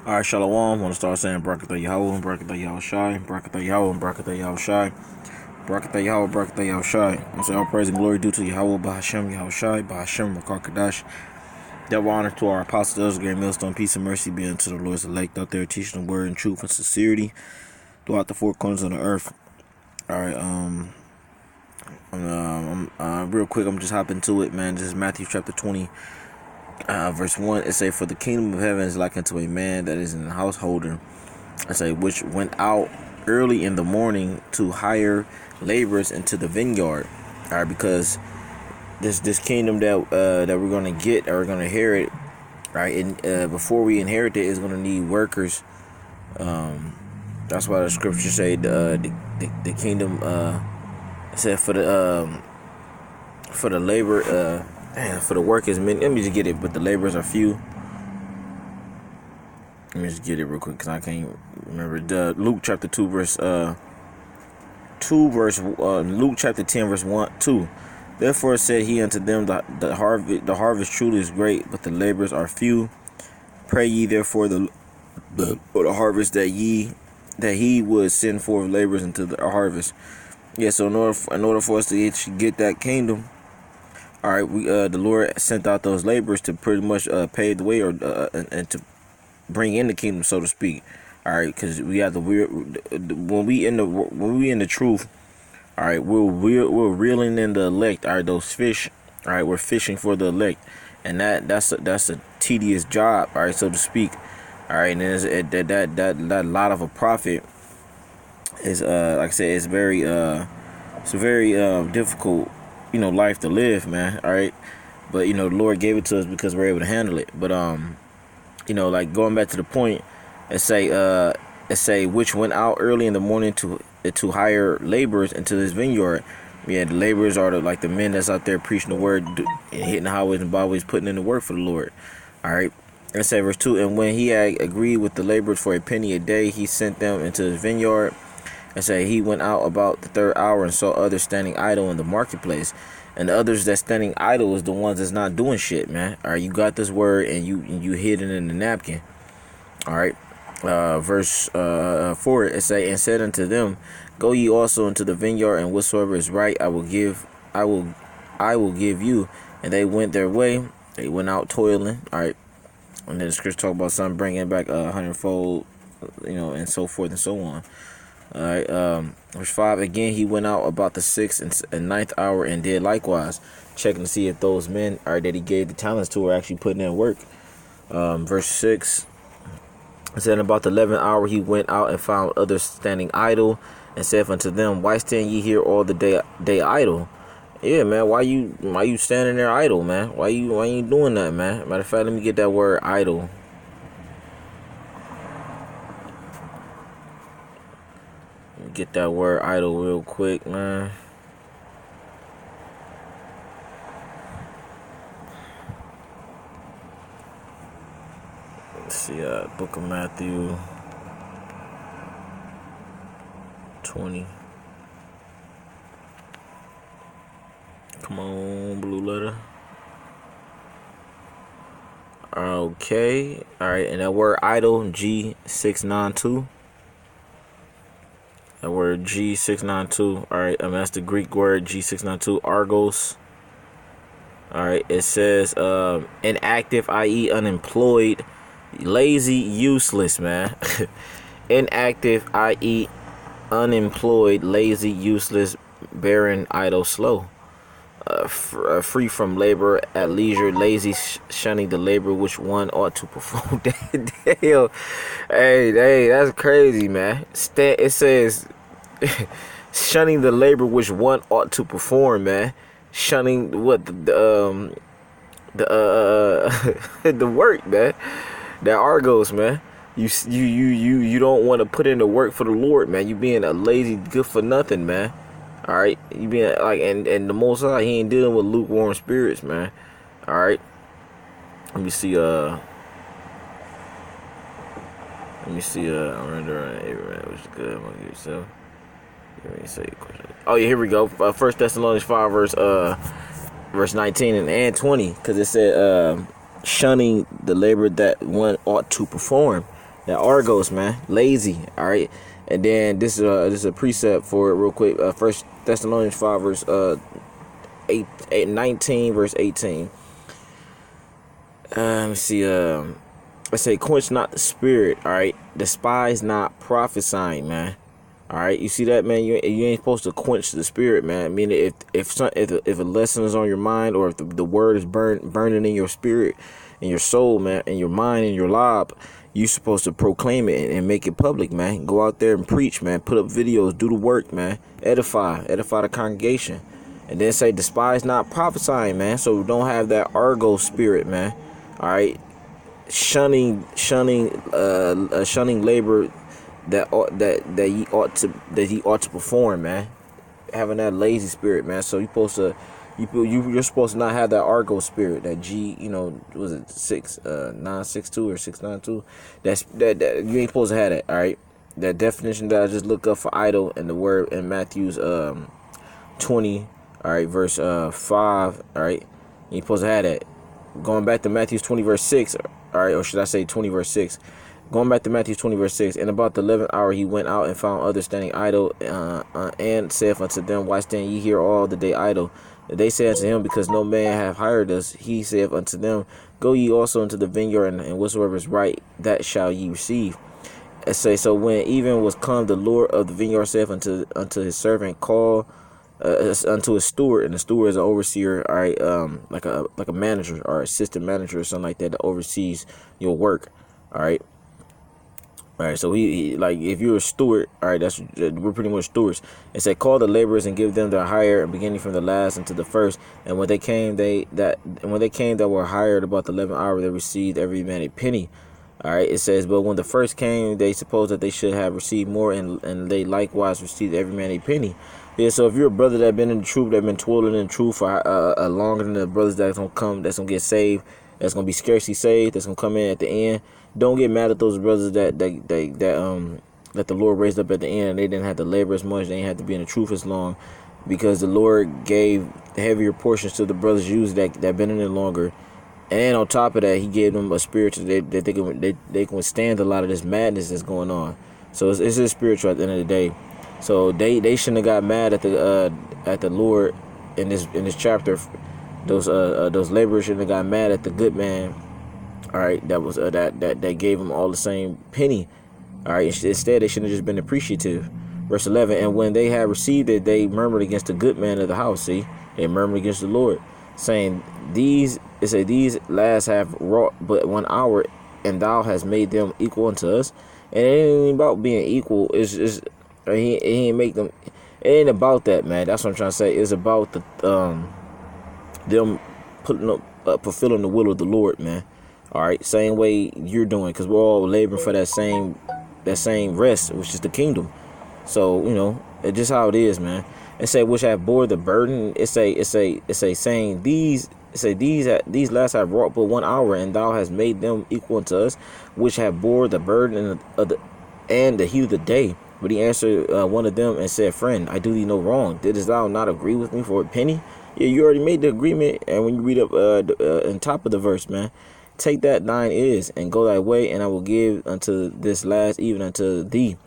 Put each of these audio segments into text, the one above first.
All right, Shalom. I want to start saying Barakatah Yahweh, Barakatah Yahweh Shai, Barakatah Yahweh, Barakatah Yahweh Shai, Barakatah Yahweh, Barakatah Yahweh Shai. I'm saying all praise and glory due to Yahweh, Bahashem, Yahweh Shai, Bahashem, Makar Kadash. Double honor to our apostles, great millstone, peace and mercy be unto the Lord's elect out there teaching the word in truth and sincerity throughout the four corners of the earth. All right, real quick, I'm just hopping to it, man. This is Matthew chapter 20. Verse 1, it say, "For the kingdom of heaven is like unto a man that is an householder, I say, which went out early in the morning to hire laborers into the vineyard." All right, because this kingdom that we're gonna get or we're gonna inherit, right? And before we inherit it, is gonna need workers. That's why the scriptures say the kingdom said for the labor. For the work is many. Let me just get it, but the laborers are few. Let me just get it real quick because I can't remember. Luke chapter 2 verse Luke chapter 10 verse 1-2. "Therefore said he unto them, the harvest truly is great, but the laborers are few. Pray ye therefore for the harvest that he would send forth laborers into the harvest." Yeah, so in order for us to get that kingdom, all right, we the Lord sent out those laborers to pretty much pave the way and to bring in the kingdom, so to speak. All right, because we have when we in the truth. All right, we're reeling in the elect. All right, those fish. All right, we're fishing for the elect, and that's a tedious job. All right, so to speak. All right, and that lot of a prophet is like I said, it's a very difficult, life to live, man. All right, but the Lord gave it to us because we're able to handle it. But like going back to the point, it say which went out early in the morning to hire laborers into this vineyard. Yeah, the laborers are the men that's out there preaching the word, hitting the highways and byways, putting in the work for the Lord. All right. Let's say verse 2, "And when he had agreed with the laborers for a penny a day, he sent them into his vineyard. And say he went out about the third hour and saw others standing idle in the marketplace." And the others that standing idle is the ones that's not doing shit, man. All right, you got this word and you hid it in the napkin. All right. Verse 4, it say, "And said unto them, Go ye also into the vineyard, and whatsoever is right I will give you. And they went their way. They went out toiling." All right. And then the scripture talk about some bringing back 100-fold, and so forth and so on. All right. Verse 5, "Again he went out about the 6th and 9th hour and did likewise," checking to see if those men that he gave the talents to are actually putting in work. Verse 6, it said, "About the 11th hour he went out and found others standing idle, and said unto them, Why stand ye here all the day idle?" Yeah, man, why you standing there idle, man? Why you doing that, man? Matter of fact, let me get that word idle. Get that word idle real quick, man. Let's see, Book of Matthew 20. Come on, blue letter. Okay, all right, and that word idle, G692. That word G692. All right, that's the Greek word G692, argos. All right, it says inactive, i.e., unemployed, lazy, useless, man. Inactive, i.e., unemployed, lazy, useless, barren, idle, slow. Free from labor, at leisure, lazy, shunning the labor which one ought to perform. Damn. Hey, that's crazy, man. It says shunning the labor which one ought to perform, man. Shunning what the the work, man. That argos, man. You don't want to put in the work for the Lord, man. You being a lazy, good for nothing, man. All right, you being and the Most High, he ain't dealing with lukewarm spirits, man. All right, let me see. I'm rendering Abraham, which is good. I'm gonna give yourself. Let me say a question. Oh yeah, here we go. 1 Thessalonians 5 verse 19 and 20, because it said shunning the labor that one ought to perform. That Argos, man, lazy. All right, and then this is a precept for it real quick. First Thessalonians 5 verse 19 verse 18. Let me see. I say, quench not the spirit. All right, despise not prophesying, man. All right, you see that, man? You ain't supposed to quench the spirit, man. I mean, if a lesson is on your mind, or if the word is burning in your spirit, in your soul, man, in your mind, in your lob, you supposed to proclaim it and make it public, man. Go out there and preach, man. Put up videos, do the work, man. Edify the congregation, and then say, despise not prophesying, man. So don't have that Argo spirit, man. All right, shunning labor that he ought to perform, man. Having that lazy spirit, man. So you're supposed to not have that Argo spirit, that G, was it 962 or 692? That you ain't supposed to have that. All right, that definition that I just look up for idol and the word in Matthew's 20, all right, verse 5, all right, you ain't supposed to have that. Going back to Matthew's 20 verse 6, all right, or should I say 20 verse 6? Going back to Matthew 20 verse 6, and about the 11th hour he went out and found others standing idle, and saith unto them, why stand ye here all the day idle? They said unto him, because no man hath hired us. He saith unto them, go ye also into the vineyard, and whatsoever is right, that shall ye receive. And say, so when even was come, the Lord of the vineyard saith unto his servant, call unto a steward, and the steward is an overseer, all right, like a manager or assistant manager or something like that oversees your work, all right. All right, so he like, if you're a steward, all right, we're pretty much stewards. It said, call the laborers and give them their hire, and beginning from the last unto the first. And when they came, that were hired about the 11th hour, they received every man a penny. All right, it says, but when the first came, they supposed that they should have received more, and they likewise received every man a penny. Yeah, so if you're a brother that been in the truth, that been toiling in the truth for longer than the brothers that's gonna get saved, that's gonna be scarcely saved, that's gonna come in at the end. Don't get mad at those brothers that the Lord raised up at the end. They didn't have to labor as much. They didn't have to be in the truth as long, because the Lord gave heavier portions to the brothers usually that been in it longer. And on top of that, He gave them a spirit that they can withstand a lot of this madness that's going on. So it's just spiritual at the end of the day. So they shouldn't have got mad at the Lord in this chapter. Those laborers shouldn't have got mad at the good man. All right, that was that gave them all the same penny. All right, instead they should have just been appreciative. Verse 11, and when they had received it, they murmured against the good man of the house. See, they murmured against the Lord, saying, these last have wrought but 1 hour, and thou hast made them equal unto us. And it ain't about being equal. He ain't make them. It ain't about that, man. That's what I'm trying to say. It's about them putting up, fulfilling the will of the Lord, man. All right, same way you're doing, because we're all laboring for that same rest, which is the kingdom. So it's just how it is, man. It say, which have bore the burden. It say saying these last have wrought but 1 hour, and thou hast made them equal unto us, which have bore the burden and the heat of the day. But he answered one of them and said, friend, I do thee no wrong. Didst thou not agree with me for a penny? Yeah, you already made the agreement. And when you read up on top of the verse, man, take that thine is, and go thy way, and I will give unto this last even unto thee.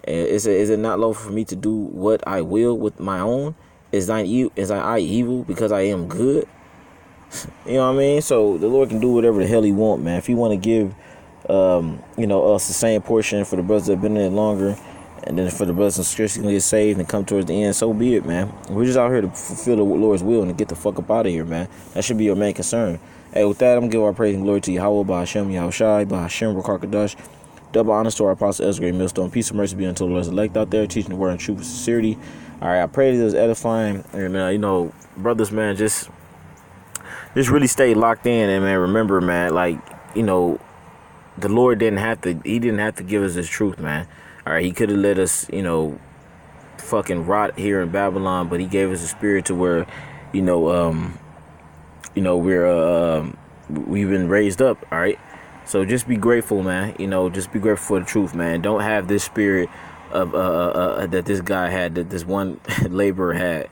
Is it not lawful for me to do what I will with my own? Is thine eye evil because I am good? You know what I mean? So the Lord can do whatever the hell He want, man. If He want to give, us the same portion for the brothers that have been in it longer, and then for the brothers and sisters gonna get saved and come towards the end, so be it, man. We're just out here to fulfill the Lord's will and to get the fuck up out of here, man. That should be your main concern. Hey, with that, I'm gonna give our praise and glory to Yahweh, by Hashem, Yahushai, by Hashem, Rakakadash. Double honors to our apostle Ezra Millstone. Peace and mercy be unto the Lord's elect out there, teaching the word in truth and sincerity. All right, I pray that it was edifying, and brothers, man, just really stay locked in, and man, remember, man, the Lord didn't have to give us His truth, man. All right, He could have let us, fucking rot here in Babylon, but He gave us a spirit to where, we've been raised up. All right, so just be grateful, man. Just be grateful for the truth, man. Don't have this spirit of that this guy had, that this one laborer had.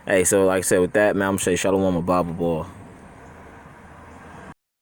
Hey, so like I said, with that, man, I'm gonna say shalom, a Bible ball.